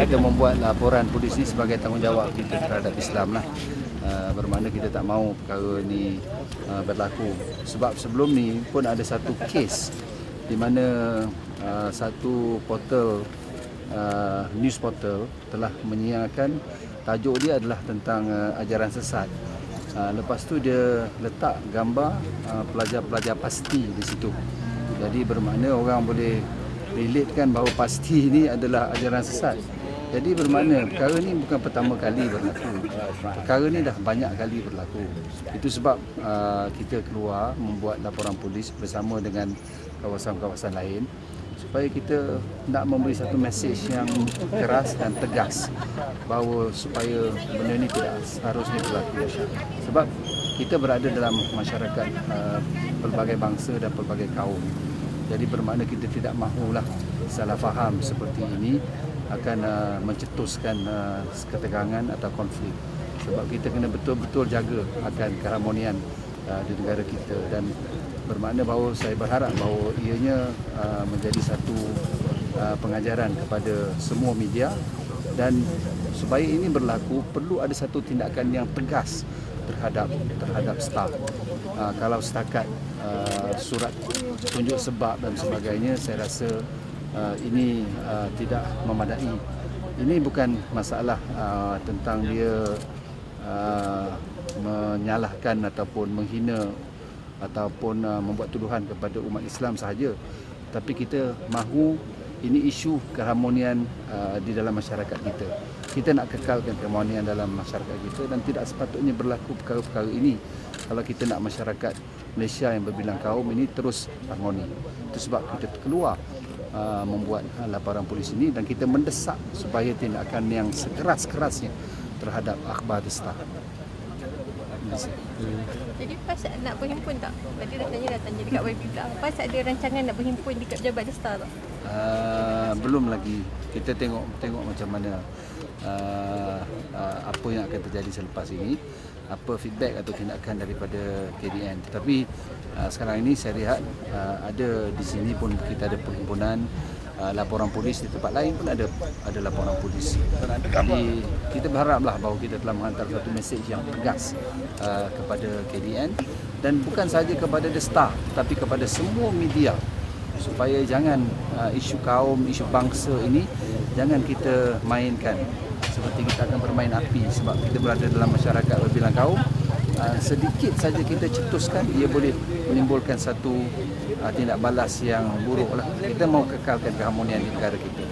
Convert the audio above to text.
kita membuat laporan polis ini sebagai tanggungjawab kita terhadap Islam lah. Bermakna kita tak mahu perkara ni berlaku. Sebab sebelum ni pun ada satu kes di mana satu portal news portal telah menyiarkan tajuk dia adalah tentang ajaran sesat. Lepas tu dia letak gambar pelajar-pelajar pasti di situ. Jadi bermakna orang boleh relatekan bahawa pasti ini adalah ajaran sesat. Jadi bermakna perkara ni bukan pertama kali berlaku. Perkara ni dah banyak kali berlaku. Itu sebab kita keluar membuat laporan polis bersama dengan kawasan-kawasan lain supaya kita nak memberi satu mesej yang keras dan tegas bahawa supaya benda ni tidak seharusnya berlaku. Sebab kita berada dalam masyarakat pelbagai bangsa dan pelbagai kaum. Jadi bermakna kita tidak mahulah salah faham seperti ini akan mencetuskan ketegangan atau konflik. Sebab kita kena betul-betul jaga akan keharmonian di negara kita, dan bermakna bahawa saya berharap bahawa ianya menjadi satu pengajaran kepada semua media, dan supaya ini berlaku perlu ada satu tindakan yang tegas terhadap staf. Kalau setakat surat tunjuk sebab dan sebagainya, saya rasa ini tidak memadai. Ini bukan masalah tentang dia menyalahkan ataupun menghina ataupun membuat tuduhan kepada umat Islam sahaja, tapi kita mahu ini isu keharmonian di dalam masyarakat kita. Kita nak kekalkan keharmonian dalam masyarakat kita dan tidak sepatutnya berlaku perkara-perkara ini kalau kita nak masyarakat Malaysia yang berbilang kaum ini terus harmoni. Itu sebab kita keluar membuat laporan polis ini dan kita mendesak supaya tindakan yang sekeras-kerasnya terhadap akhbar dusta. Jadi PAS nak berhimpun tak? Tadi dah tanya dekat YB pula. PAS ada rancangan nak berhimpun dekat Pejabat Desta tak? Belum lagi. Kita tengok macam mana apa yang akan terjadi selepas ini, apa feedback atau tindakan daripada KDN. Tetapi sekarang ini saya lihat ada di sini pun kita ada perhimpunan laporan polis, di tempat lain pun ada laporan polis. Jadi kita berharaplah bahawa kita telah menghantar satu mesej yang tegas kepada KDN, dan bukan sahaja kepada Desta tapi kepada semua media, supaya jangan isu kaum, isu bangsa ini jangan kita mainkan seperti kita akan bermain api. Sebab kita berada dalam masyarakat berbilang kaum, sedikit saja kita cetuskan, ia boleh menimbulkan satu tindak balas yang buruk lah. Kita mahu kekalkan keharmonian di negara kita.